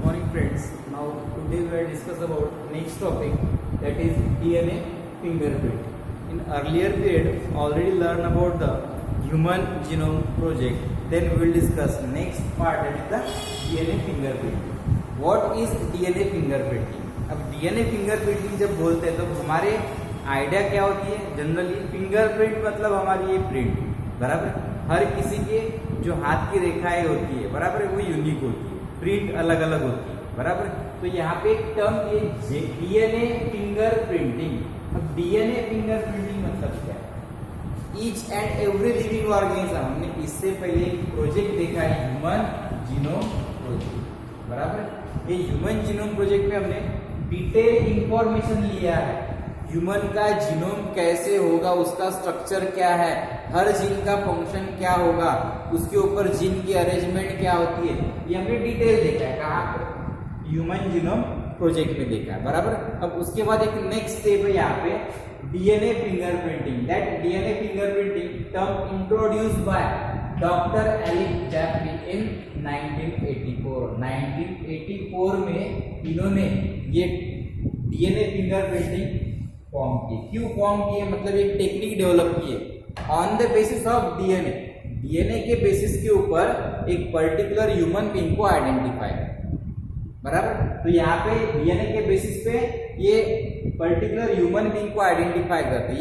Good morning friends. Now today we will discuss about next topic, that is DNA fingerprint. In earlier period already learned about the human genome project. Then we will discuss next part, that is the DNA fingerprint. What is DNA fingerprinting? अब DNA fingerprinting जब बोलते हैं तो हमारे idea क्या होती है? Generally fingerprint मतलब हमारी ये प्रिंट, बराबर, हर किसी के जो हाथ की रेखाएं होती है, बराबर, वो यूनिक होती है, प्रिंट अलग अलग होती है, बराबर। तो यहाँ पे एक टर्म ये डीएनए फिंगर प्रिंटिंग। अब डीएनए फिंगर प्रिंटिंग मतलब क्या है? Each and every living organism, हमने इससे पहले एक प्रोजेक्ट देखा है, ह्यूमन जीनोम प्रोजेक्ट, बराबर। ये ह्यूमन जीनोम प्रोजेक्ट में हमने डिटेल इंफॉर्मेशन लिया है, ह्यूमन का जीनोम कैसे होगा, उसका स्ट्रक्चर क्या है, हर जीन का फंक्शन क्या होगा, उसके ऊपर जीन की अरेंजमेंट क्या होती है, ये हमने डिटेल देखा है। कहाँ पर? ह्यूमन जीनोम प्रोजेक्ट में देखा है, बराबर। अब उसके बाद एक नेक्स्ट स्टेप है यहाँ पे DNA fingerprinting. That DNA fingerprinting term introduced by doctor Alec Jeffreys in 1984। 1984 में इन्होंने ये डीएनए फिंगरप्रिंटिंग फॉर्म की। क्यों फॉर्म किए? मतलब एक टेक्निक डेवलप किए on the basis of DNA. DNA के बेसिस के ऊपर एक पर्टिकुलर ह्यूमन बीइंग को आइडेंटिफाई, बराबर। तो यहाँ पे डीएनए के बेसिस पे ये पर्टिकुलर ह्यूमन बीइंग को आइडेंटिफाई करते हैं।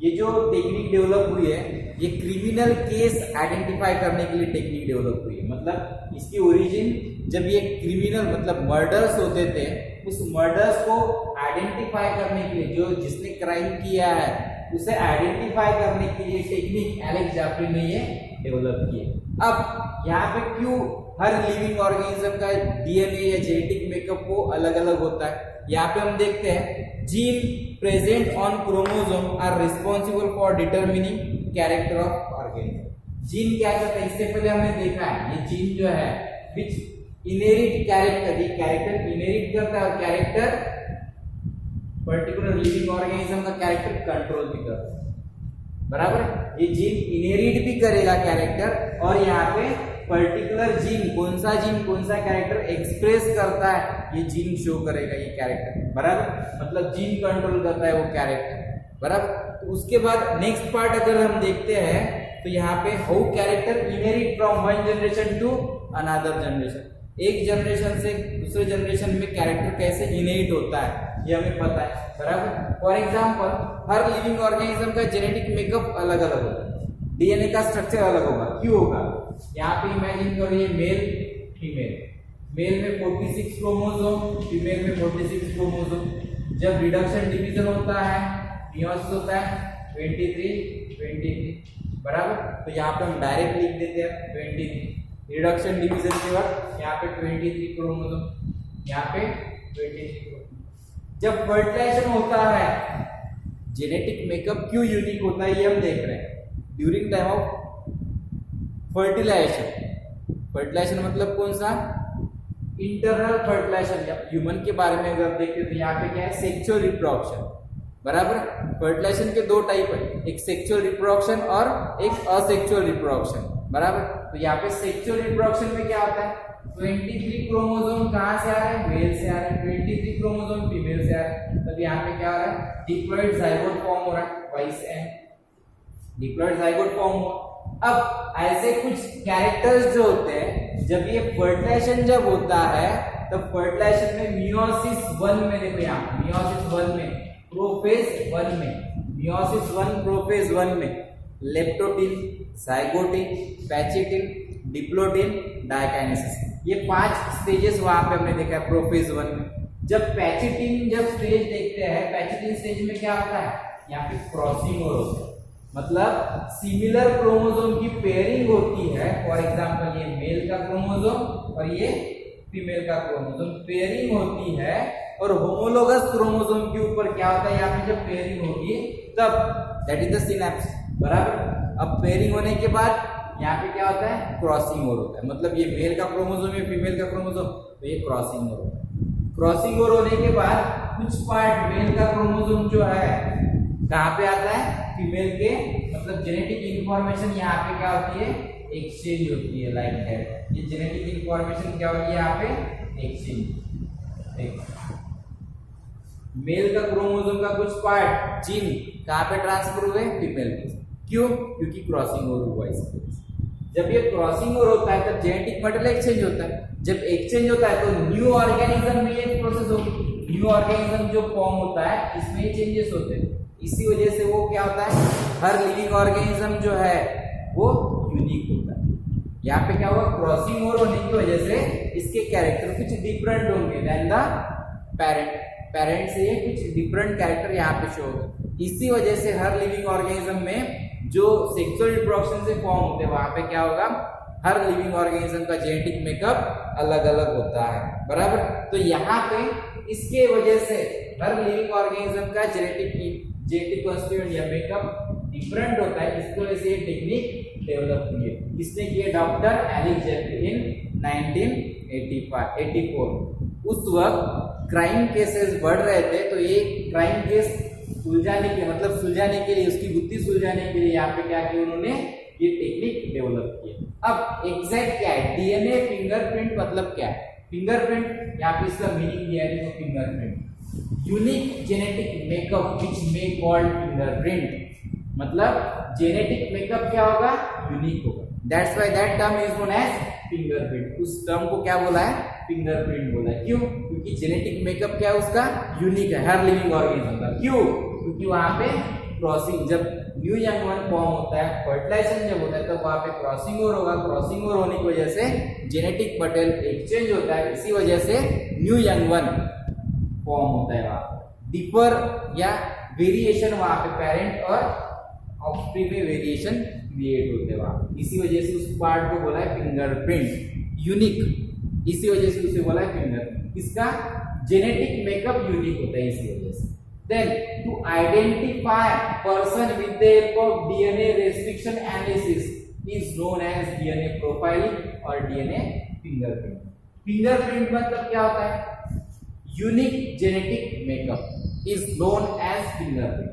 ये जो टेक्निक डेवलप हुई है, ये क्रिमिनल केस आइडेंटिफाई करने के लिए टेक्निक डेवलप हुई है। मतलब इसकी ओरिजिन जब ये क्रिमिनल मतलब मर्डर्स होते थे, उस मर्डर्स को आइडेंटिफाई करने के लिए, जो जिसने क्राइम किया है उसे आइडेंटिफाई करने के लिए टेक्निक एलेक्स जैफ्री ने ये डेवलप की है। अब यहाँ पे क्यों हर लिविंग ऑर्गेनिज्म का डीएनए या जेनेटिक मेकअप वो अलग अलग होता है? यहाँ पे हम देखते हैं gene present on chromosome are responsible for determining character of organism. Gene क्या करता है? इससे पहले हमने देखा है ये जीन जो है विच इनहेरिट कैरेक्टर, ये कैरेक्टर इनहेरिट करता है और कैरेक्टर पर्टिकुलर लिविंग ऑर्गेनिज्म का कैरेक्टर कंट्रोल भी करता है, बराबर। ये जीन इनहेरिट भी करेगा कैरेक्टर, और यहाँ पे पर्टिकुलर जीन कौन सा कैरेक्टर एक्सप्रेस करता है, ये जीन शो करेगा ये कैरेक्टर, बराबर। मतलब जीन कंट्रोल करता है वो कैरेक्टर, बराबर। तो उसके बाद नेक्स्ट पार्ट अगर हम देखते हैं तो यहाँ पे how character inherit from one generation to another generation. एक जनरेशन से दूसरे जनरेशन में कैरेक्टर कैसे इनहेरिट होता है ये हमें पता है, बराबर। For example her living organism का जेनेटिक मेकअप अलग अलग होगा, डीएनए का स्ट्रक्चर अलग होगा। क्यों होगा? यहाँ पे इमेजिन करो ये मेल फीमेल, मेल में 46 क्रोमोसोम, फीमेल में 46 क्रोमोसोम। जब रिडक्शन डिवीजन होता है, मियोसिस होता है 23, बराबर। तो यहाँ पे हम डायरेक्ट लिख देते हैं 23। रिडक्शन डिवीजन के बाद यहाँ पे 23 क्रोमोसोम, यहाँ पे 23 क्रोमोसोम। जब फर्टिलाइजेशन होता है, जेनेटिक मेकअप क्यों यूनिक होता है ये हम देख रहे हैं। ड्यूरिंग टाइम ऑफ फर्टिलाइजेशन मतलब कौन सा? Internal fertilisation. ह्यूमन के बारे में अगर देखते तो यहाँ पे क्या है? सेक्सुअल रिप्रोडक्शन, बराबर। फर्टिलाइजेशन के दो टाइप है, एक सेक्सुअल रिप्रोडक्शन और एक असेक्सुअल रिप्रोडक्शन, बराबर। तो यहाँ पे सेक्सुअल रिप्रोडक्शन में क्या होता है? 23 क्रोमोसोम कहाँ से आ रहे हैं? मेल से आ रहे हैं। 23 क्रोमोसोम फीमेल से आ रहे हैं। तब यहाँ पे क्या हो रहा है? डिप्लॉइड जाइगोट फॉर्म हो रहा है, vice and diploid zygote form हुआ। अब ऐसे कुछ कैरेक्टर्स जो होते हैं, जब ये फर्टिलाइजेशन जब होता है तब फर्टिलाइजेशन में मियोसिस 1 में, देखो यहाँ मियोसिस 1 में, प्रोफेज 1 में, मियोसिस 1 प्रोफेज 1 में लेप्टोटिन, जाइगोटिन, पैचिटिन, डिप्लोटिन, डायकाइनेसिस, ये 5 स्टेजेस वहां पे हमने देखा है प्रोफेज 1 में। जब पैचिटिन जब स्टेज देखते हैं, पैचिटिन स्टेज में क्या होता है? यहाँ पे क्रॉसिंग हो होता है, मतलब सिमिलर क्रोमोसोम की पेयरिंग होती है। फॉर एग्जांपल ये मेल का क्रोमोसोम और ये फीमेल का क्रोमोसोम पेयरिंग होती है, और होमोलोगस क्रोमोसोम के ऊपर क्या होता है? यहाँ पे जब पेयरिंग होगी तब दैट इज द सिनैप्स, बराबर। अब पेयरिंग होने के बाद यहाँ पे क्या होता है? क्रॉसिंग ओवर होता है। मतलब ये मेल का क्रोमोसोम है, फीमेल का क्रोमोसोम, तो ये क्रॉसिंग ओवर होता है। क्रॉसिंग ओवर होने के बाद कुछ पार्ट मेल का क्रोमोसोम जो है कहाँ पे आता है? फीमेल के, मतलब जेनेटिक इंफॉर्मेशन यहाँ पे क्या होती है? एक्सचेंज होती है, लाइक दैट। ये जेनेटिक इंफॉर्मेशन क्या होगी? यहाँ पे एक्सचेंज। मेल का क्रोमोसोम का कुछ पार्ट जीन कहाँ पे ट्रांसफर हुए? फीमेल पे। क्यों? क्योंकि क्रॉसिंग ओवर हुआ इसकी वजह से। जब ये क्रॉसिंग ओवर होता है तब जेनेटिक मटेरियल एक्सचेंज होता है। जब एक्सचेंज होता है तो न्यू ऑर्गेनिज्म में ये प्रोसेस होगी। न्यू ऑर्गेनिज्म जो फॉर्म होता है इसमें ये चेंजेस होते हैं। इसी वजह से वो क्या होता है, हर लिविंग ऑर्गेनिज्म जो है वो यूनिक होता है। यहाँ पे क्या हुआ, क्रॉसिंग ओवर होने की वजह से इसके कैरेक्टर कुछ डिफरेंट होंगे देन द पेरेंट से ये कुछ डिफरेंट कैरेक्टर यहाँ पे शो होगा। इसी वजह से हर लिविंग ऑर्गेनिज्म में जो सेक्सुअल रिप्रोडक्शन से फॉर्म होते हैं वहां पे क्या होगा, हर लिविंग ऑर्गेनिज्म का जेनेटिक मेकअप अलग अलग होता है, बराबर। तो यहाँ पे इसके वजह से हर लिविंग ऑर्गेनिज्म का जेनेटिक कॉन्स्टिट्यूएंट या मेकअप डिफरेंट होता है। इसकी वजह से ये टेक्निक डेवलप हुई है। किसने की है? डॉक्टर एलेक्स जेफरी इन 1984। उस वक्त क्राइम केसेस बढ़ रहे थे, तो ये क्राइम केस सुलझाने के लिए उसकी बुद्धि सुलझाने के लिए यहाँ पे क्या किया उन्होंने, ये टेक्निक डेवलप किया। अब एग्जैक्ट क्या है डीएनए फिंगरप्रिंट, मतलब क्या है फिंगरप्रिंट? यहाँ पे इसका मीनिंग दिया है, fingerprint unique genetic makeup which may called fingerprint. मतलब जेनेटिक मेकअप क्या होगा? यूनिक होगा। That's why that term is known as fingerprint. उस टर्म को क्या बोला है? फिंगरप्रिंट बोला है। क्यों? क्योंकि जेनेटिक मेकअप क्या है उसका? यूनिक है हर लिविंग ऑर्गेनिज्म का। क्यों? क्योंकि वहां पे क्रॉसिंग, जब न्यू यंग वन फॉर्म होता है, फर्टिलाइजेशन जब होता है तब वहां पे क्रॉसिंग ओवर होगा। क्रॉसिंग ओवर होने की वजह से जेनेटिक मटेरियल एक्सचेंज होता है। इसी वजह से न्यू यंग वन फॉर्म होता है। वहां डिफर या वेरिएशन वहां पे पेरेंट और ऑफस्प्रिंग में वेरिएशन क्रिएट होते हैं वहां। इसी वजह से उस पार्ट को बोला है फिंगरप्रिंट, यूनिक। इसी वजह से उसे बोला है फिंगर। इसका जेनेटिक मेकअप यूनिक होता है इसी वजह से। Then to identify person with the help of DNA restriction analysis is known as DNA profiling or DNA fingerprint. Fingerprint मतलब क्या होता है? Unique genetic makeup is known as fingerprint.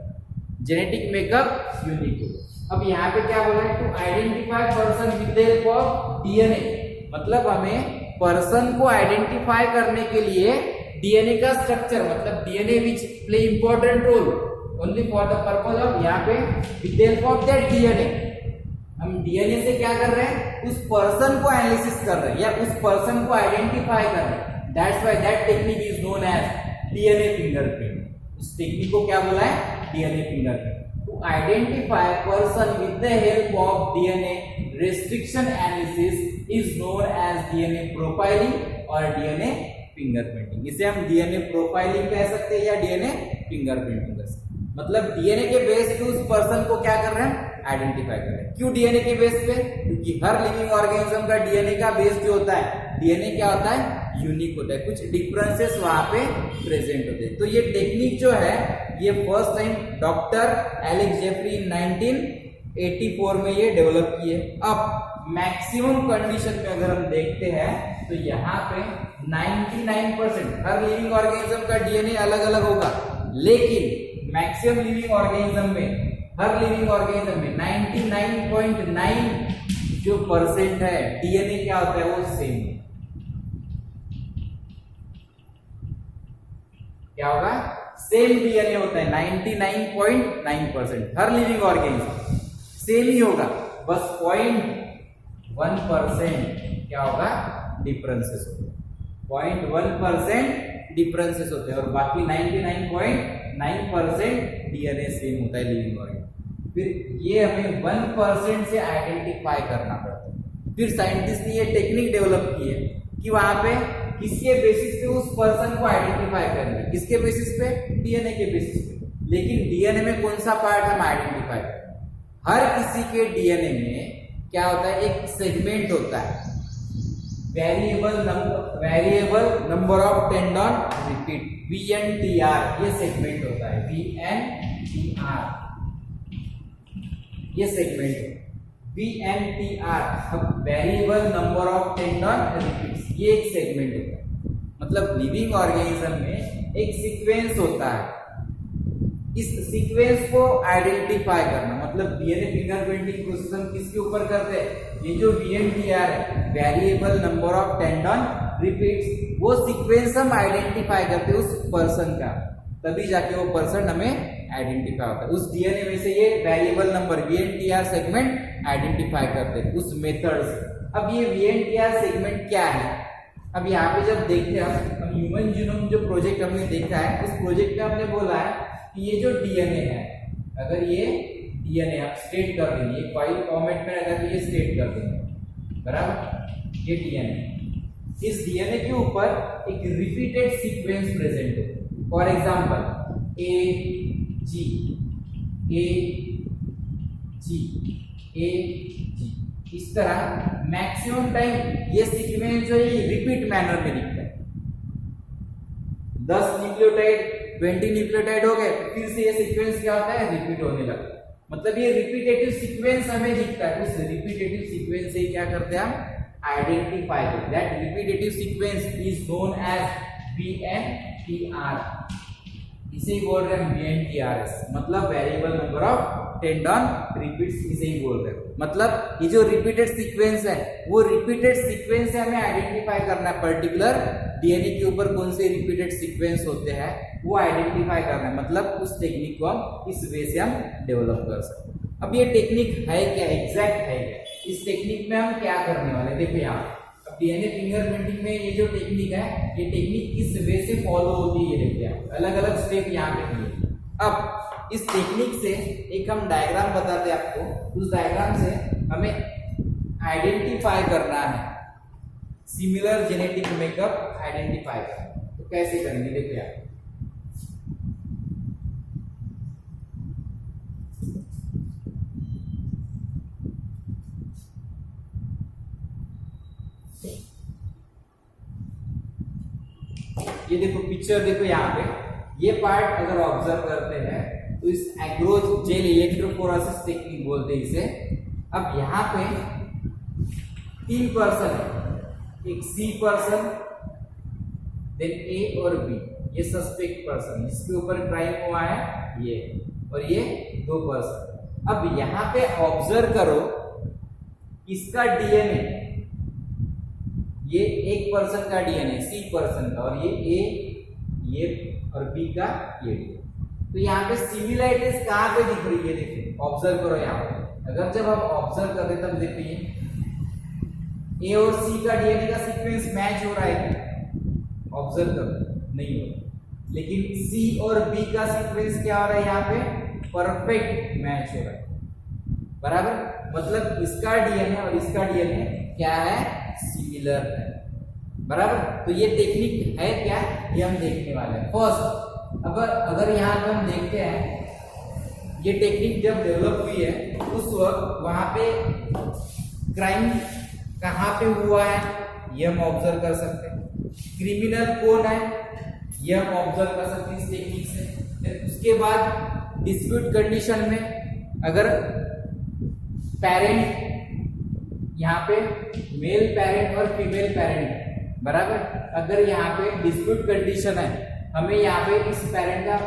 Genetic makeup unique होगा। अब यहाँ पे क्या बोला है? To identify person with the help of DNA, मतलब हमें पर्सन को आइडेंटिफाई करने के लिए डीएनए का स्ट्रक्चर, मतलब DNA which play important role only for the purpose of, यहाँ पे with the help of that DNA हम डीएनए से क्या कर रहे हैं? उस पर्सन को एनालिसिस कर रहे हैं या उस पर्सन को आइडेंटिफाई कर रहे हैं। That's why that technique is known as DNA fingerprint. उस टेक्निक को क्या बोला है? DNA fingerprint. To identify person with the help of DNA restriction analysis is known as DNA profiling और डीएनए फिंगरप्रिंटिंग। इसे हम डीएनए प्रोफाइलिंग कह सकते हैं या डीएनए फिंगरप्रिंटिंग कर सकते हैं। मतलब डीएनए के बेस पे उस पर्सन को क्या कर रहे हैं? आइडेंटिफाई कर रहे हैं। क्यों डीएनए के बेस पे? क्योंकि हर लिविंग ऑर्गेनिज्म का डीएनए का बेस जो होता है, डीएनए क्या होता है? यूनिक होता है। कुछ डिफरेंसेस वहां पे प्रेजेंट होते हैं। तो ये टेक्निक जो है ये first time doctor Alex Jeffrey 1984 में ये डेवलप किए। अब मैक्सिमम कंडीशन में अगर हम देखते हैं तो यहाँ पे 99% हर लिविंग ऑर्गेनिज्म का डीएनए अलग अलग होगा, लेकिन मैक्सिमम लिविंग ऑर्गेनिज्म में, हर लिविंग ऑर्गेनिज्म में 99.9 जो परसेंट है डीएनए क्या होता है? वो सेम। क्या होगा? सेम डीएनए होता है 99.9%। हर लिविंग ऑर्गेनिज्म सेम ही होगा, बस 0.1% क्या होगा? डिफरेंसेस होते हैं। 0.1% डिफरेंसेस होते हैं और बाकी 99.9% डीएनए सेम होता है लिविंग ऑर्गेनिज्म। फिर ये हमें 1% से आइडेंटिफाई करना पड़ता है। फिर साइंटिस्ट ने ये टेक्निक डेवलप की है कि वहां पे किसके बेसिस पे उस पर्सन को आइडेंटिफाई करेंगे? किसके बेसिस पे? डीएनए के बेसिस पे। लेकिन डीएनए में कौन सा पार्ट हम आइडेंटिफाई करें? हर किसी के डीएनए में क्या होता है? एक सेगमेंट होता है, variable number of tendon repeat, VNTR। ये सेगमेंट होता है VNTR, ये सेगमेंट है VNTR। अब variable number of tandem repeats, ये एक सेगमेंट होता है। मतलब लिविंग ऑर्गेनिज्म में एक सीक्वेंस होता है इस सीक्वेंस को आइडेंटिफाई करना, मतलब डीएनए फिंगरप्रिंटिंग प्रोसेस हम किसके ऊपर करते हैं, ये जो VNTR है, variable number of tandem repeats, वो सीक्वेंस हम आइडेंटिफाई करते हैं उस पर्सन का, तभी जाके वो पर्सन हमें आइडेंटिफाई होता है। उस डीएनए में से ये variable number VNTR segment identify करते हैं उस मेथड से। अब ये VNTR सेगमेंट क्या है, अब यहाँ पे जब देखते हैं हम ह्यूमन जीनोम जो प्रोजेक्ट हमने देखा है, उस प्रोजेक्ट में हमने बोला है कि ये जो डीएनए है, अगर ये डीएनए आप स्टेट कर देंगे, फाइल फॉर्मेट में अगर ये स्टेट कर देंगे, बराबर, ये डीएनए, इस डीएनए के ऊपर एक रिपीटेड सीक्वेंस प्रेजेंट है। फॉर एग्जांपल ए जी ए जी ए जी, इस तरह मैक्सिमम टाइम ये सीक्वेंस जो है रिपीट मैनर में दिखता है। 10 न्यूक्लियोटाइड 20 न्यूक्लियोटाइड हो गए, फिर से ये सीक्वेंस क्या होता है, रिपीट होने लगता है। मतलब ये रिपीटेटिव सीक्वेंस हमें दिखता है, उस रिपीटेटिव सीक्वेंस से क्या करते हैं हम, आइडेंटिफाई करते हैं। That repetitive sequence is known as VNTR, इसे ही बोल रहे हैं VNTRS, मतलब variable number of tandem repeats, इसे ही बोल रहे हैं। मतलब ये जो रिपीटेड सीक्वेंस है, वो रिपीटेड सीक्वेंस से हमें आइडेंटिफाई करना है, पर्टिकुलर डीएनए के ऊपर कौन से रिपीटेड सीक्वेंस होते हैं वो आइडेंटिफाई करना है। मतलब उस टेक्निक को हम इस वे से हम डेवलप कर सकते हैं। अब ये टेक्निक है क्या, एग्जैक्ट है क्या, इस टेक्निक में हम क्या करने वाले, देखो यहाँ अब डीएनए फिंगरप्रिंटिंग में ये जो टेक्निक है, ये टेक्निक किस वे से फॉलो होती है, देखिए आप अलग अलग स्टेप यहाँ पे दिए। अब इस टेक्निक से एक हम डायग्राम बताते हैं आपको, उस डायग्राम से हमें आइडेंटिफाई करना है सिमिलर जेनेटिक मेकअप आइडेंटिफाई करना। तो कैसे करेंगे, देखिए आप ये देखो पिक्चर, देखो यहाँ पे ये पार्ट अगर ऑब्जर्व करते हैं तो इस एग्रोज जेल इलेक्ट्रोफोरेसिस टेक्निक बोलते हैं इसे। अब यहाँ पे 3 पर्सन है, एक सी पर्सन, देन ए और बी, ये सस्पेक्ट पर्सन, जिसके ऊपर क्राइम हुआ है ये, और ये 2 पर्सन। अब यहाँ पे ऑब्जर्व करो इसका डीएनए, ये एक पर्सन का डीएनए सी पर्सन का, और ये और बी का ये डीएनए। तो यहाँ पे सिमिलरिटीज कहाँ पे दिख रही है, देखिए ऑब्जर्व करो यहाँ पे। अगर जब हम ऑब्जर्व कर रहे तब देखिए ए और सी का डीएनए का सीक्वेंस मैच हो रहा है, ऑब्जर्व करो नहीं हो रहा, लेकिन सी और बी का सीक्वेंस क्या हो रहा है, यहाँ पे परफेक्ट मैच हो रहा है, बराबर। मतलब इसका डीएनए और इसका डीएनए क्या है, सिमिलर है, बराबर। तो ये टेक्निक है क्या, ये हम देखने वाले हैं। फर्स्ट अगर यहाँ पे हम देखते हैं, ये टेक्निक जब डेवलप हुई है उस वक्त वहां पे क्राइम कहाँ पे हुआ है ये हम ऑब्जर्व कर सकते हैं, क्रिमिनल कौन है ये हम ऑब्जर्व कर सकते हैं इस टेक्निक से। उसके बाद डिस्प्यूट कंडीशन में अगर पेरेंट यहाँ पे मेल पेरेंट और फीमेल पेरेंट, बराबर, अगर यहाँ पे डिस्प्यूट कंडीशन है, हमें यहाँ पे इस पेरेंट का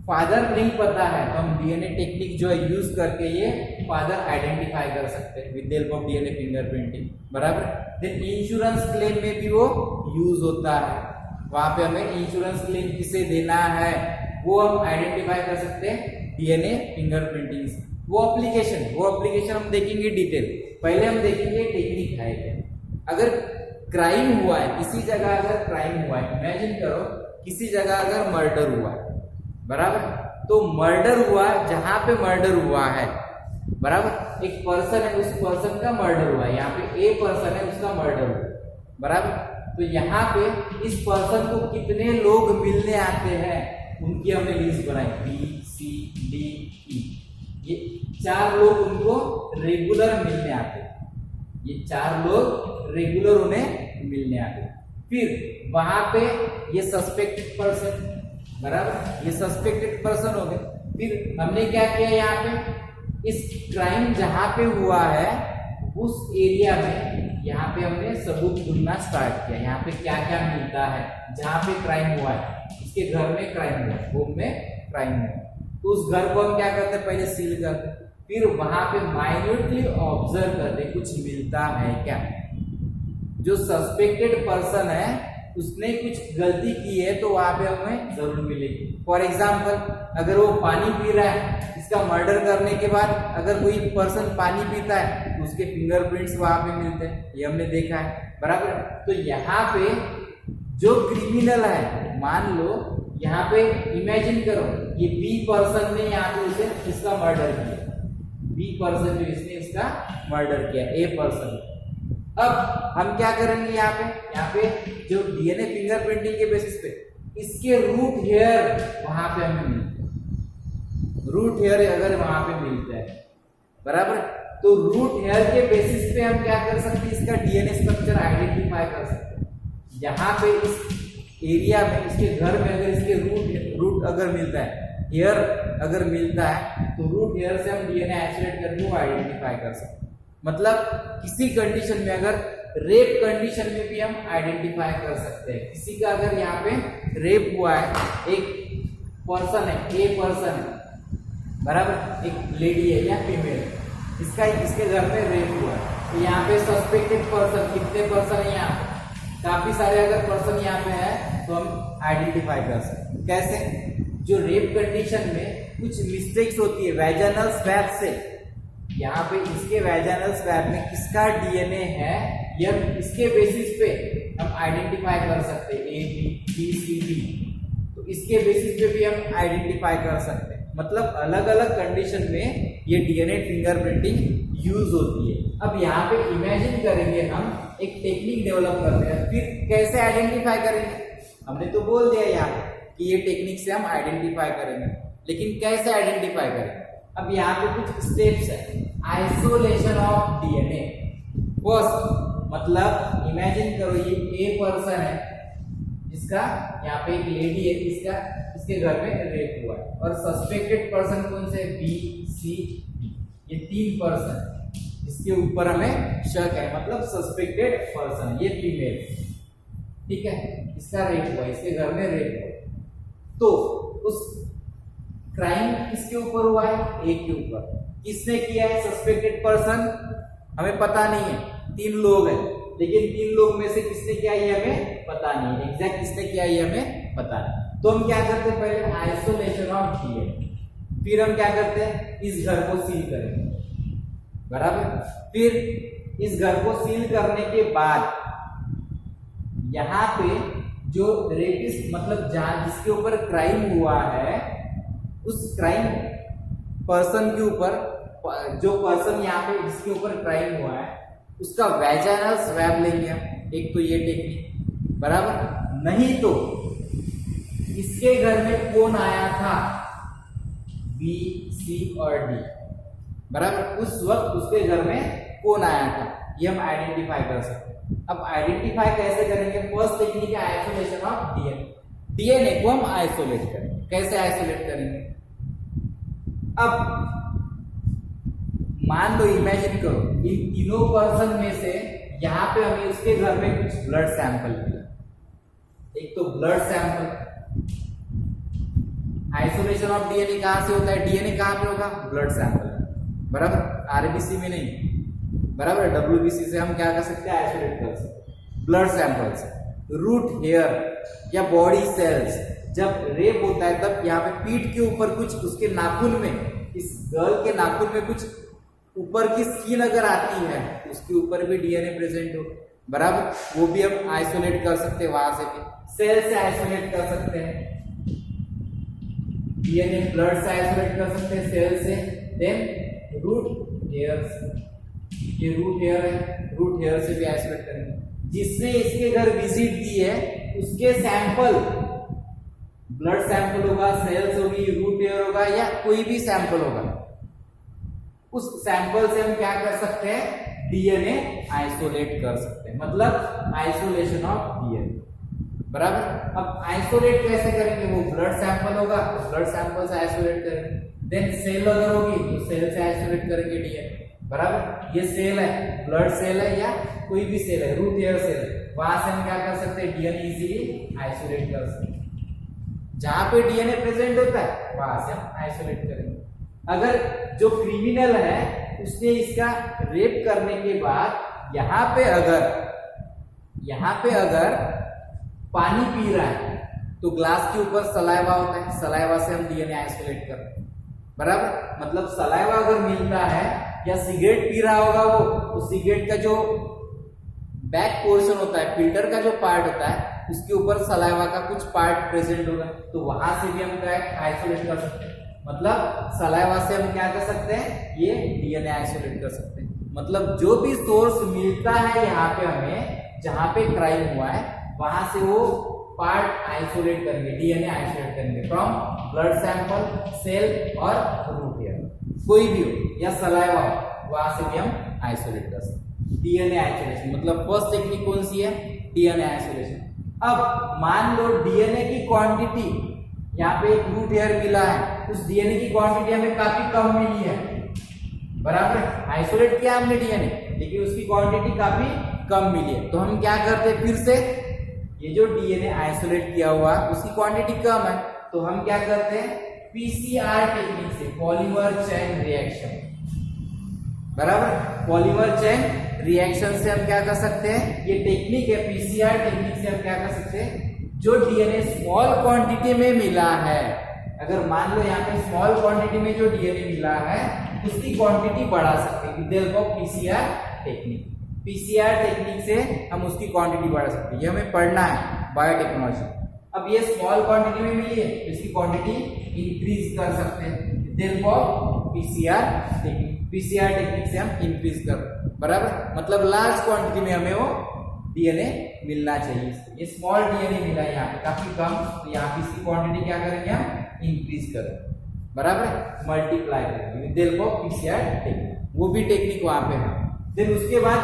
फादर नहीं पता है, तो हम डीएनए टेक्निक जो है यूज करके ये फादर आइडेंटिफाई कर सकते हैं with help of DNA fingerprinting, बराबर। देन इंश्योरेंस क्लेम में भी वो यूज होता है, वहां पे हमें इंश्योरेंस क्लेम किसे देना है वो हम आइडेंटिफाई कर सकते हैं डीएनए फिंगरप्रिंटिंग से। वो एप्लीकेशन हम देखेंगे डिटेल, पहले हम देखेंगे टेक्निक है क्या। अगर क्राइम हुआ है किसी जगह, अगर क्राइम हुआ है, इमेजिन करो किसी जगह अगर मर्डर हुआ है, बराबर, तो मर्डर हुआ जहां पे मर्डर हुआ है, बराबर, एक पर्सन है उस पर्सन का मर्डर हुआ है, यहाँ पे ए पर्सन है उसका मर्डर हुआ, बराबर। तो यहाँ पे इस पर्सन को कितने लोग मिलने आते हैं उनकी हमने लिस्ट बनाई, बी सी डी ई, ये 4 लोग उनको रेगुलर मिलने आते हैं, ये 4 लोग रेगुलर उन्हें मिलने आते हैं। फिर वहां पे ये सस्पेक्टेड पर्सन, बराबर, ये सस्पेक्टेड पर्सन हो गए। फिर हमने क्या किया, यहाँ पे इस क्राइम जहां पे हुआ है उस एरिया में यहाँ पे हमने सबूत ढूंढना स्टार्ट किया, यहाँ पे क्या क्या मिलता है, जहां पे क्राइम हुआ है, इसके घर में क्राइम हुआ, होम में क्राइम हुआ, तो उस घर को हम क्या करते हैं, पहले सील करते हैं, फिर वहां पे माइन्यूटली ऑब्जर्व करते हैं कुछ मिलता है क्या। जो सस्पेक्टेड पर्सन है उसने कुछ गलती की है तो वहां पे हमें जरूर मिलेगी। फॉर एग्जाम्पल, अगर वो पानी पी रहा है, इसका मर्डर करने के बाद अगर कोई पर्सन पानी पीता है तो उसके फिंगरप्रिंट्स वहां पे मिलते हैं, ये हमने देखा है, बराबर। तो यहाँ पे जो क्रिमिनल है, मान लो यहाँ पे इमेजिन करो ये बी पर्सन ने यहाँ पे उसे इसका मर्डर किया, बी पर्सन जो इसने इसका मर्डर किया ए पर्सन। अब हम क्या करेंगे, यहाँ पे जो डीएनए फिंगरप्रिंटिंग के बेसिस पे इसके रूट हेयर वहां पे हमें मिलते हैं, रूट हेयर अगर वहां पे मिलता है, बराबर, तो रूट हेयर के बेसिस पे हम क्या कर सकते हैं, इसका डीएनए स्ट्रक्चर आइडेंटिफाई कर सकते हैं। यहाँ पे इस एरिया में, इसके घर में अगर इसके रूट अगर मिलता है, हेयर अगर मिलता है, तो रूट हेयर से हम डीएनए आइसोलेट करके वो आइडेंटिफाई कर सकते हैं। मतलब किसी कंडीशन में, अगर रेप कंडीशन में भी हम आइडेंटिफाई कर सकते हैं। किसी का अगर यहाँ पे रेप हुआ है, एक पर्सन है, ए पर्सन है, बराबर, एक लेडी है या फीमेल, इसके घर में रेप हुआ है, तो यहाँ पे सस्पेक्टेड पर्सन कितने पर्सन है, यहाँ पे काफी सारे अगर पर्सन यहाँ पे है तो हम आइडेंटिफाई कर सकते हैं। कैसे? जो रेप कंडीशन में कुछ मिस्टेक्स होती है वैजाइनल स्वैब से, यहाँ पे इसके वैजाइनल स्वैब में किसका डीएनए है, या इसके बेसिस पे हम आइडेंटिफाई कर सकते हैं, ए बी सी डी, तो इसके बेसिस पे भी हम आइडेंटिफाई कर सकते हैं। मतलब अलग अलग कंडीशन में ये डीएनए फिंगरप्रिंटिंग यूज होती है। अब यहाँ पे इमेजिन करेंगे, हम एक टेक्निक डेवलप करते हैं, फिर कैसे आइडेंटिफाई करेंगे, हमने तो बोल दिया यहाँ कि ये टेक्निक से हम आइडेंटिफाई करेंगे, लेकिन कैसे आइडेंटिफाई करेंगे। अब यहाँ पे कुछ स्टेप्स है, आइसोलेशन ऑफ डीएनए। फर्स्ट, मतलब इमेजिन करो ये ए पर्सन है, जिसका यहाँ पे एक लेडी है, इसके घर में रेप हुआ है, और सस्पेक्टेड पर्सन कौन से, बी सी डी, ये 3 पर्सन इसके ऊपर हमें शक है, मतलब सस्पेक्टेड पर्सन, ये फीमेल, ठीक है, इसका रेप हुआ, इसके घर में रेप हुआ, तो उस क्राइम किसके ऊपर हुआ है, ए के ऊपर। किसने किया है, सस्पेक्टेड पर्सन, हमें पता नहीं है, 3 लोग हैं, लेकिन 3 लोग में से किसने किया ये हमें पता नहीं है, एग्जैक्ट किसने किया ये हमें पता नहीं। तो हम क्या करते हैं, पहले आइसोलेशन ऑफ डीएनए, फिर हम क्या करते हैं, इस घर को सील करेंगे, बराबर। फिर इस घर को सील करने के बाद यहाँ पे जो रेपिस्ट, मतलब जहां जिसके ऊपर क्राइम हुआ है, उस क्राइम पर्सन के ऊपर, जो पर्सन यहाँ पे जिसके ऊपर क्राइम हुआ है, उसका वैजाइनल स्वैब लेंगे हम, एक तो ये टेक्निक, बराबर। नहीं तो इसके घर में कौन आया था, बी सी और डी, बराबर, उस वक्त उसके घर में कौन आया था, ये हम आइडेंटिफाई कर सकते हैं। अब आइडेंटिफाई कैसे करेंगे, फर्स्ट टेक्निक है आइसोलेशन ऑफ डीएनए। डीएनए को हम आइसोलेट करेंगे, कैसे आइसोलेट करेंगे, अब मान लो, इमेजिन करो, इन तीनों पर्सन में से यहाँ पे हमें उसके घर में कुछ ब्लड सैंपल मिला, एक तो blood sample. Isolation of DNA कहां से होता है, डीएनए कहां पे होगा, ब्लड सैंपल, बराबर, आरबीसी में नहीं, बराबर, डब्ल्यूबीसी से हम क्या कर सकते हैं, आइसोलेट कर सकते हैं ब्लड सैंपल से। रूट हेयर या बॉडी सेल्स, जब रेप होता है तब यहाँ पे पीठ के ऊपर कुछ, उसके नाखून में, इस गर्ल के नाखून में कुछ ऊपर की स्किन अगर आती है, उसके ऊपर भी डीएनए प्रेजेंट हो, बराबर, वो भी हम आइसोलेट कर सकते हैं, वहां से भी सेल से आइसोलेट कर सकते हैं, डीएनए ब्लड से आइसोलेट कर सकते हैं, सेल से। देन रूट हेयर, ये रूट हेयर है, रूट हेयर से भी आइसोलेट करेंगे। जिसने इसके घर विजिट दी है उसके सैंपल, ब्लड सैंपल होगा, सेल्स होगी, रूट हेयर होगा, या कोई भी सैंपल होगा, उस सैंपल से हम क्या कर सकते हैं, डीएनए आइसोलेट कर सकते हैं, मतलब आइसोलेशन ऑफ डीएनए, बराबर। अब आइसोलेट कैसे करेंगे, वो ब्लड सैंपल होगा तो ब्लड सैंपल से आइसोलेट करेंगे, देन सेल अगर होगी तो सेल से आइसोलेट करेंगे डीएनए, बराबर। ये सेल है, ब्लड सेल है या कोई भी सेल है, रूट हेयर सेल है, वहां से हम क्या कर सकते हैं, डीएनए इजीली आइसोलेट कर सकते हैं। जहां पे डीएनए प्रेजेंट होता है वहां से हम आइसोलेट करेंगे। अगर जो क्रिमिनल है उसने इसका रेप करने के बाद यहाँ पे अगर पानी पी रहा है तो ग्लास के ऊपर सलाइवा होता है, सलाइवा से हम डीएनए आइसोलेट करते हैं, बराबर। मतलब सलाइवा अगर मिलता है या सिगरेट पी रहा होगा वो, तो सिगरेट का जो बैक पोर्शन होता है, फिल्टर का जो पार्ट होता है, उसके ऊपर सलाइवा का कुछ पार्ट प्रेजेंट होगा, तो वहां से भी हम क्या आइसोलेट कर सकते हैं। मतलब सलाइवा से हम क्या कर सकते हैं, ये डीएनए आइसोलेट कर सकते हैं। मतलब जो भी सोर्स मिलता है यहाँ पे हमें, जहां पे क्राइम हुआ है वहां से वो पार्ट आइसोलेट करेंगे, डीएनए आइसोलेट करेंगे फ्रॉम ब्लड सैंपल, सेल और रूट हेयर, कोई भी हो या सलाइवा हो, वहां से भी हम आइसोलेट कर सकते हैं। डीएनए आइसोलेशन मतलब फर्स्ट टेक्निक कौन सी है, डीएनए आइसोलेशन। अब मान लो डीएनए की क्वांटिटी, यहाँ पे एक रूट हेयर मिला है, उस डीएनए की क्वांटिटी हमें काफी कम मिली है, बराबर। आइसोलेट किया हमने डीएनए, लेकिन उसकी क्वांटिटी काफी कम मिली है, तो हम क्या करते हैं, फिर से ये जो डीएनए आइसोलेट किया हुआ उसकी क्वांटिटी कम है, तो हम क्या करते हैं, पीसीआर टेक्निक से, पॉलीमर चेन रिएक्शन, बराबर। पॉलीमर चेन रिएक्शन से हम क्या कर सकते हैं, ये टेक्निक है पीसीआर टेक्निक से हम क्या कर सकते हैं, जो डीएनए स्मॉल क्वांटिटी में मिला है, अगर मान लो यहाँ पे स्मॉल क्वांटिटी में जो डीएनए मिला है उसकी क्वांटिटी बढ़ा सकते हैं with the help of PCR technique. PCR technique से हम उसकी क्वांटिटी बढ़ा सकते हैं, ये हमें पढ़ना है बायोटेक्नोलॉजी। अब ये स्मॉल क्वांटिटी में मिली है, इसकी क्वांटिटी इंक्रीज कर सकते हैं with the help of PCR technique. PCR technique से हम इंक्रीज कर, बराबर। मतलब लार्ज क्वांटिटी में हमें वो डीएनए मिलना चाहिए। ये स्मॉल डीएनए मिला है यहाँ पे काफी कम, तो यहाँ पे इसकी क्वांटिटी क्या करेंगे हम, इंक्रीज करेंगे, बराबर, मल्टीप्लाई करेंगे with the help of PCR technique. वो भी टेक्निक वहां पे है। देन उसके बाद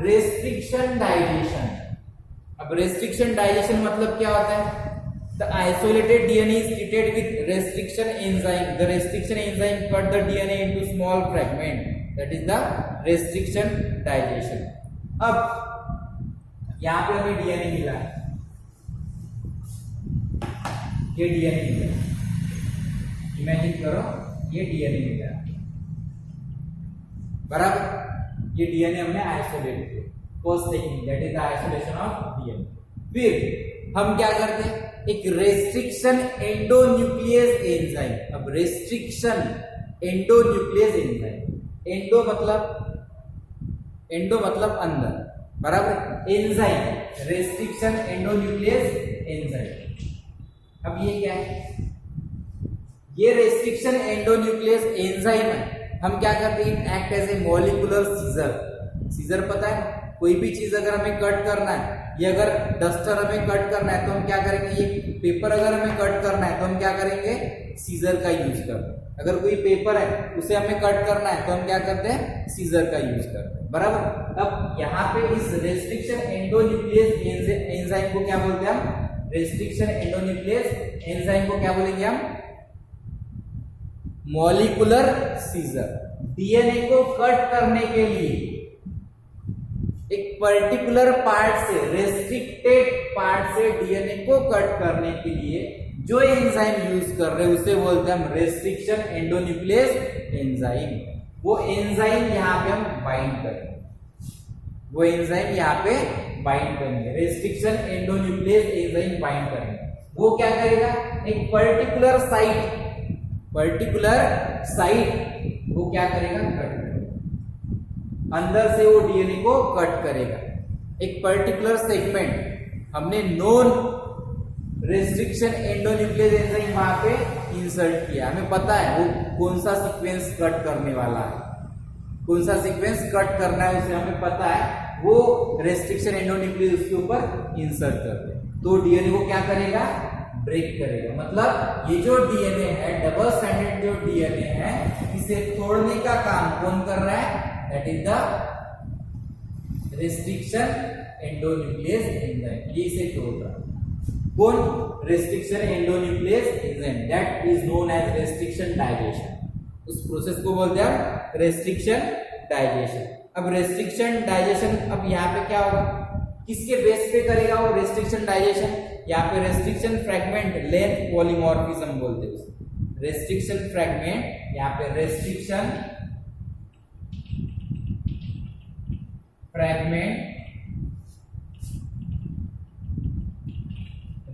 रेस्ट्रिक्शन डाइजेशन। अब रेस्ट्रिक्शन डाइजेशन मतलब क्या होता है, the isolated DNA is treated with restriction enzyme, the restriction enzyme cut the DNA into small fragment, that is the restriction digestion. अब यहां पे हमें डीएनए मिला है, ये डीएनए मिला है, इमेजिन करो ये डीएनए मिला है, बराबर। ये डीएनए हमने आइसोलेट किया, first technique that is the isolation of DNA. फिर हम क्या करते हैं, एक रेस्ट्रिक्शन एंडोन्यूक्लियस एंजाइम। अब रेस्ट्रिक्शन एंडोन्यूक्लियस एंजाइम, एंडो मतलब अंदर, बराबर, एंजाइम रेस्ट्रिक्शन एंडोन्यूक्लियस एंजाइम। अब ये क्या है, ये रेस्ट्रिक्शन एंडोन्यूक्लियस एंजाइम है। हम क्या करते हैं, act as a molecular scissor. Scissor पता है, कोई भी चीज अगर हमें कट करना है, ये अगर डस्टर हमें कट करना है तो हम क्या करेंगे, ये पेपर अगर हमें कट करना है तो हम क्या करेंगे, सीजर का यूज करते हैं। अगर कोई पेपर है उसे हमें कट करना है तो हम क्या करते हैं, सीजर का यूज करते हैं, बराबर। अब यहाँ पे इस रेस्ट्रिक्शन एंडोन्यूक्लियस एंजाइम को क्या बोलते हैं हम, रेस्ट्रिक्शन एंडोन्यूक्लियस एंजाइम को क्या बोलेंगे हम, मॉलिक्यूलर सीजर। डीएनए को कट करने के लिए एक पर्टिकुलर पार्ट से, रेस्ट्रिक्टेड पार्ट से डीएनए को कट करने के लिए जो एंजाइम यूज कर रहे हैं उसे बोलते हैं हम रेस्ट्रिक्शन एंडोन्यूक्लियस एंजाइम। वो एंजाइम यहाँ पे हम बाइंड करेंगे, वो एंजाइम यहाँ पे बाइंड करेंगे, रेस्ट्रिक्शन एंडोन्यूक्लियस एंजाइम बाइंड करेंगे। वो क्या करेगा, एक पर्टिकुलर साइट वो क्या करेगा, कट करेगा, अंदर से वो डीएनए को कट करेगा। एक पर्टिकुलर सेगमेंट हमने नॉन रेस्ट्रिक्शन एंडोन्यूक्लियस एंजाइम वहां पे इंसर्ट किया, हमें पता है वो कौन सा सीक्वेंस कट करने वाला है, कौन सा सीक्वेंस कट करना है उसे हमें पता है, वो रेस्ट्रिक्शन एंडोन्यूक्लियस उसके ऊपर इंसर्ट कर दे, तो डीएनए को क्या करेगा, ब्रेक करेगा। मतलब ये जो डीएनए है, डबल स्ट्रैंडेड जो डीएनए है, इसे तोड़ने का काम कौन कर रहा है, that is the restriction endonuclease enzyme. ये इसे तोड़ रहा है कौन, restriction endonuclease enzyme, that is known as restriction digestion. उस प्रोसेस को बोलते हैं रेस्ट्रिक्शन डाइजेशन। अब रेस्ट्रिक्शन डाइजेशन, अब यहाँ पे क्या होगा, किसके बेस पे करेगा वो रेस्ट्रिक्शन डाइजेशन? यहाँ पे रेस्ट्रिक्शन फ्रैगमेंट लेंथ पॉलीमॉर्फिज्म बोलते हैं उसे। रेस्ट्रिक्शन फ्रैगमेंट, यहाँ पे restriction fragment,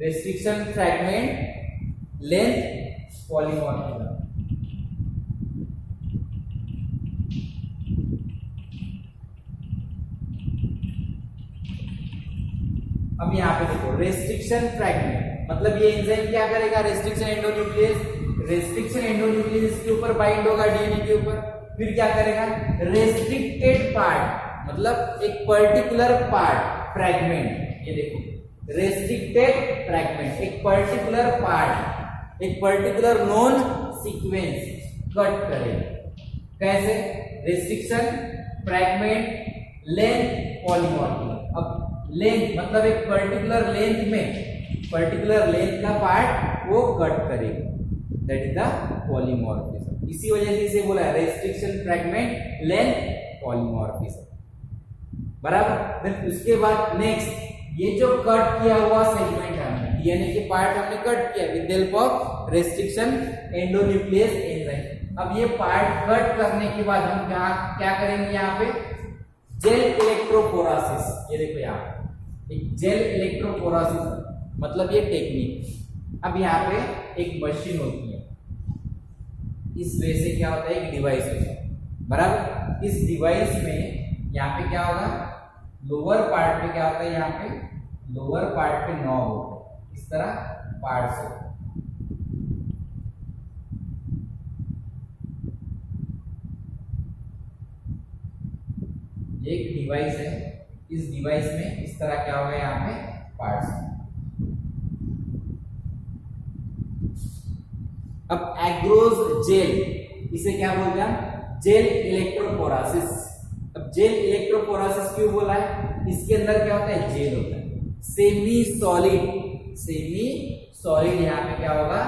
restriction fragment length polymorphism. अब यहाँ पे देखो रेस्ट्रिक्शन फ्रैगमेंट मतलब ये एंजाइम क्या करेगा? रेस्ट्रिक्शन एंडोन्यूक्लियस, रेस्ट्रिक्शन एंडोन्यूक्लियस के ऊपर बाइंड होगा डीएनए के ऊपर, फिर क्या करेगा? रेस्ट्रिक्टेड पार्ट मतलब एक पर्टिकुलर पार्ट फ्रैगमेंट, ये देखो रेस्ट्रिक्टेड फ्रैगमेंट, एक पर्टिकुलर पार्ट, एक पर्टिकुलर नोन सीक्वेंस कट करेगा। कैसे? Restriction fragment length polymorphism. अब लेंथ मतलब एक पर्टिकुलर लेंथ में पर्टिकुलर लेंथ का पार्ट वो कट करेगा, दैट इज द पॉलीमॉर्फिज्म। इसी वजह से इसे बोला है रेस्ट्रिक्शन फ्रैगमेंट लेंथ पॉलीमॉर्फिज्म, बराबर। देन उसके बाद नेक्स्ट ये जो कट किया हुआ सेगमेंट है डीएनए के पार्ट हमने कट किया with help of restriction endonuclease enzyme. अब ये पार्ट कट करने के बाद हम क्या करेंगे? यहाँ पे जेल इलेक्ट्रोफोरेसिस, ये देखो यहाँ एक जेल इलेक्ट्रोफोरेसिस मतलब ये टेक्निक। अब यहाँ पे एक मशीन होती है, इस वे से क्या होता है? एक डिवाइस होता है, बराबर। इस डिवाइस में यहाँ पे क्या होगा? लोअर पार्ट पे क्या होता है? यहाँ पे लोअर पार्ट पे नॉब होता है, इस तरह पार्ट्स होते हैं। एक डिवाइस है, इस डिवाइस में इस तरह क्या होगा? यहाँ पे पार्ट्स। अब एग्रोज जेल, इसे क्या बोलते हैं? Gel electrophoresis. अब जेल इलेक्ट्रोफोरेसिस क्यों बोला है? इसके अंदर क्या होता है? जेल होता है, सेमी सॉलिड, सेमी सॉलिड यहाँ पे क्या होगा?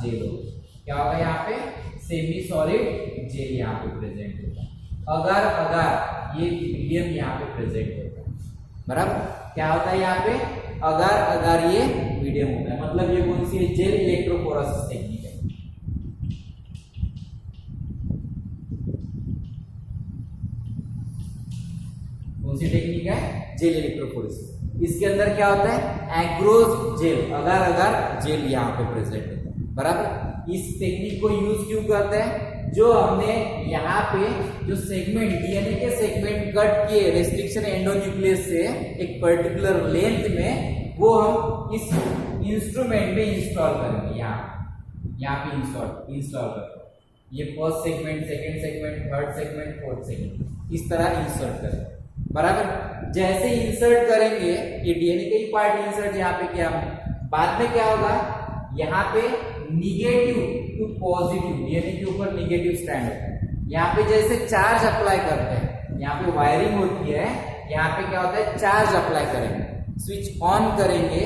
जेल होगा। क्या होगा यहाँ पे? सेमी सॉलिड जेल यहाँ पे प्रेजेंट होगा। अगर ये मीडियम यहाँ पे प्रेजेंट होता है, बराबर। क्या होता है यहाँ पे? अगर ये मीडियम होता है, मतलब ये कौन सी है? जेल इलेक्ट्रोफोरेसिस टेक्निक है। कौन सी टेक्निक है? Gel electrophoresis. इसके अंदर क्या होता है? एग्रोज जेल, अगर जेल यहाँ पे प्रेजेंट होता है, बराबर। इस टेक्निक को यूज क्यों करते हैं? जो हमने यहाँ पे जो सेगमेंट डीएनए के सेगमेंट कट किए रेस्ट्रिक्शन एंडोन्यूक्लियस से एक पर्टिकुलर लेंथ में, वो हम इस इंस्ट्रूमेंट में इंस्टॉल करेंगे। यहाँ पे इंस्टॉल करेंगे। ये first segment, second segment, third segment, fourth segment, इस तरह इंसर्ट करेंगे, बराबर। जैसे इंसर्ट करेंगे ये डीएनए के ही पार्ट इंसर्ट यहाँ पे किया, बाद में क्या होगा? यहाँ पे निगेटिव टू पॉजिटिव, डीएनए के ऊपर निगेटिव स्टैंड होता है। यहाँ पे जैसे चार्ज अप्लाई करते हैं, यहाँ पे वायरिंग होती है, यहाँ पे क्या होता है? चार्ज अप्लाई करेंगे, स्विच ऑन करेंगे।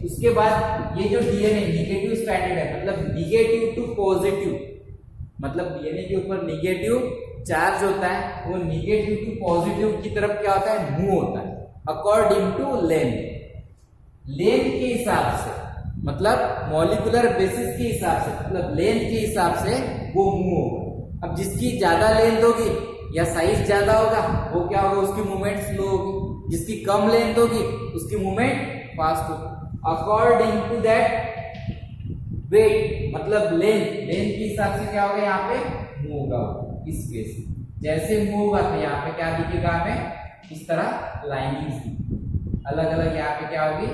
उसके बाद ये जो डीएनए निगेटिव स्टैंडर्ड है, मतलब निगेटिव टू पॉजिटिव, मतलब डीएनए के ऊपर निगेटिव चार्ज होता है, वो निगेटिव टू पॉजिटिव की तरफ क्या होता है? मूव होता है अकॉर्डिंग टू लेंथ के हिसाब से, मतलब मॉलिक्यूलर बेसिस के हिसाब से, मतलब लेंथ के हिसाब से वो मूव होगा। अब जिसकी ज्यादा लेंथ होगी या साइज ज्यादा होगा, वो क्या होगा? उसकी मूवमेंट स्लो होगी। जिसकी कम लेंथ होगी उसकी मूवमेंट फास्ट होगी अकॉर्डिंग टू दैट वेट, मतलब लेंथ के हिसाब से क्या होगा? यहाँ पे मूव होगा इस वे से। जैसे मूव होगा तो यहाँ पे क्या दिखेगा हमें? इस तरह लाइनिंग्स, अलग अलग यहाँ पे क्या होगी?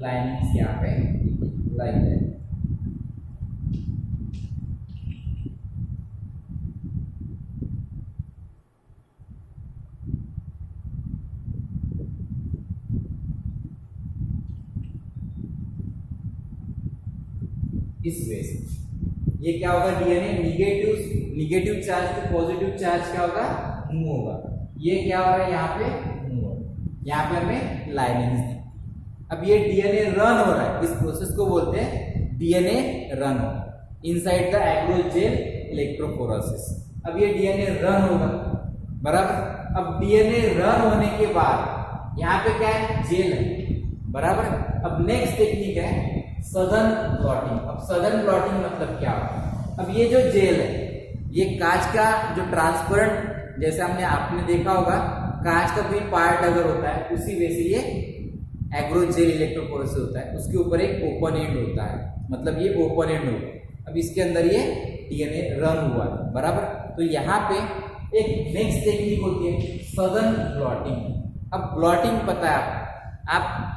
लाइनिंग्स यहाँ पे लाइक दैट। इस वे से ये क्या होगा? DNA negative charge to positive charge क्या होगा? मूव होगा। ये क्या हो रहा है? यहाँ पे मूव होगा। यहाँ पे हमें लाइनिंग्स दी। अब ये डीएनए रन हो रहा है, इस प्रोसेस को बोलते हैं डीएनए रन होगा इनसाइड द एग्रोज जेल इलेक्ट्रोफोरेसिस। अब ये डीएनए रन होगा, बराबर। अब डीएनए रन होने के बाद यहाँ पे क्या है, जेल है, बराबर। अब नेक्स्ट टेक्निक है सदन ब्लॉटिंग। अब सदन ब्लॉटिंग मतलब क्या होगा, अब ये जो जेल है, ये कांच का जो ट्रांसपेरेंट, जैसे हमने आपने देखा होगा कांच का कोई पार्ट अगर होता है, उसी वे से ये एग्रोजेल इलेक्ट्रोफोरेसिस होता है, उसके ऊपर एक ओपन एंड होता है, मतलब ये ओपन एंड होगा। अब इसके अंदर ये डीएनए रन हुआ है, बराबर। तो यहाँ पे एक नेक्स्ट टेक्निक होती है सदन ब्लॉटिंग। अब ब्लॉटिंग पता है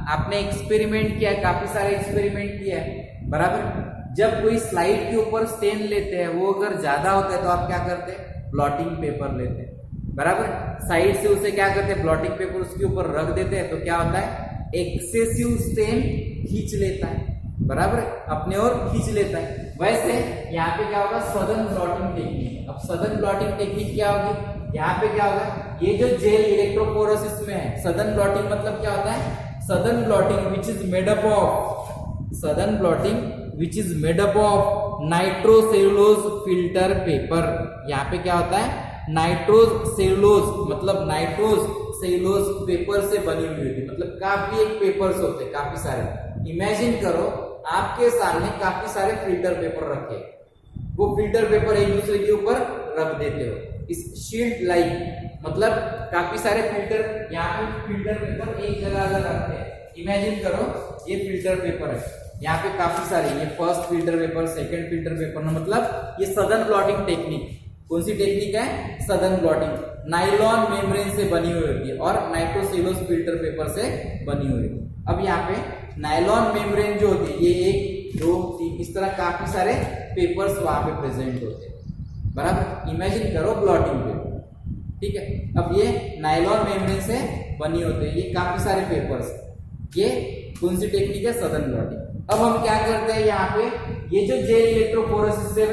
आपने एक्सपेरिमेंट किया है, काफी सारे एक्सपेरिमेंट किया है, बराबर। जब कोई स्लाइड के ऊपर स्टेन लेते हैं, वो अगर ज्यादा होता है तो आप क्या करते हैं, ब्लॉटिंग पेपर लेते हैं, बराबर। साइड से उसे क्या करते हैं, ब्लॉटिंग पेपर उसके ऊपर रख देते हैं, तो क्या होता है, एक्सेसिव स्टेन खींच लेता है, बराबर, अपने ओर खींच लेता है। वैसे यहाँ पे क्या होगा, सदन ब्लॉटिंग टेक्निक। अब सदन ब्लॉटिंग टेक्निक क्या होगी, यहाँ पे क्या होगा, ये जो जेल इलेक्ट्रोफोरेसिस में है, सदन ब्लॉटिंग मतलब क्या होता है, Southern blotting which is made up of, Southern blotting which is made up of nitrocellulose filter paper. यहाँ पे क्या होता है, नाइट्रोज सेलुलोज, मतलब नाइट्रोज सेलुलोज पेपर से बनी हुई होती है, मतलब काफी एक पेपर्स होते हैं, काफी सारे। इमेजिन करो आपके सामने काफी सारे फिल्टर पेपर रखे, वो फिल्टर पेपर एक दूसरे के ऊपर रख देते हो इस शील्ड लाइक, मतलब काफी सारे फिल्टर, यहाँ पे फिल्टर पेपर एक जगह अगर रखते हैं, इमेजिन करो ये फिल्टर पेपर है, यहाँ पे काफी सारे, ये first filter paper, second filter paper, मतलब ये सदन ब्लॉटिंग टेक्निक। कौन सी टेक्निक है, सदन ब्लॉटिंग। नाइलॉन मेम्ब्रेन से बनी हुई होती है और नाइट्रोसेलुलोज फिल्टर पेपर से बनी हुई है। अब यहाँ पे नाइलॉन मेम्ब्रेन जो होती है, ये 1 2 3 इस तरह काफी सारे पेपर्स वहां पे प्रेजेंट होते हैं, बराबर। इमेजिन करो ब्लॉटिंग पेपर, ठीक है। अब ये नाइलॉन मेम्ब्रेन से बनी होते हैं, ये काफी सारे पेपर्स, ये कौन सी टेक्निक है, सदन ब्लॉटिंग। अब हम क्या करते हैं, यहाँ पे ये जो जेल इलेक्ट्रोफोरेसिस से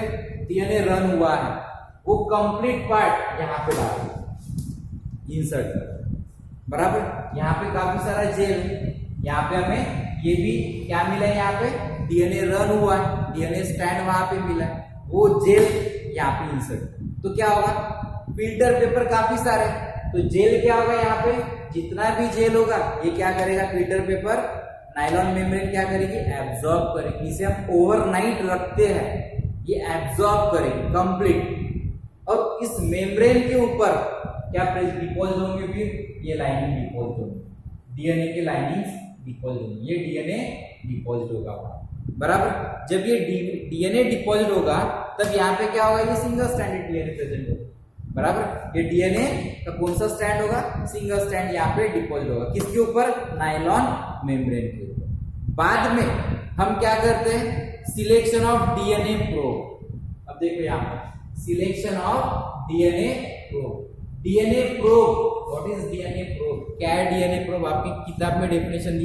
डीएनए रन हुआ है, वो कंप्लीट पार्ट यहाँ पे डाल इंसर्ट कर, बराबर। यहाँ पे काफी सारा जेल, यहाँ पे हमें ये भी क्या मिला है, यहाँ पे डीएनए रन हुआ है, डीएनए स्टैंड वहां पे मिला है, वो जेल यहाँ पे इंसर्ट। तो क्या होगा, फिल्टर पेपर काफी सारे, तो जेल क्या होगा, यहाँ पे जितना भी जेल होगा ये क्या करेगा, फिल्टर पेपर नाइलॉन मेम्ब्रेन क्या करेगी, एब्जॉर्ब करेगी। इसे हम ओवरनाइट रखते हैं, ये एब्जॉर्ब करेगी कंप्लीट, और इस मेम्ब्रेन के ऊपर क्या डिपोजिट होंगे, फिर ये लाइनिंग डिपोजिट होंगी, डीएनए के लाइनिंग्स डिपोजिट होंगी, ये डीएनए डिपोजिट होगा, बराबर। जब ये डीएनए डिपोजिट होगा तब यहाँ पे क्या होगा, ये सिंगल स्ट्रैंडेड डीएनए प्रेजेंट होगा, बराबर। ये डीएनए का कौन सा स्ट्रैंड होगा, सिंगल स्ट्रैंड यहाँ पे डिपोजिट होगा, किसके ऊपर, नाइलॉन मेम्ब्रेन के ऊपर। बाद में हम क्या करते हैं, सिलेक्शन ऑफ डीएनए प्रोब। अब देखो यहाँ पे selection of DNA probe. DNA probe, what is DNA probe, क्या है डीएनए प्रोब, आपकी किताब में डेफिनेशन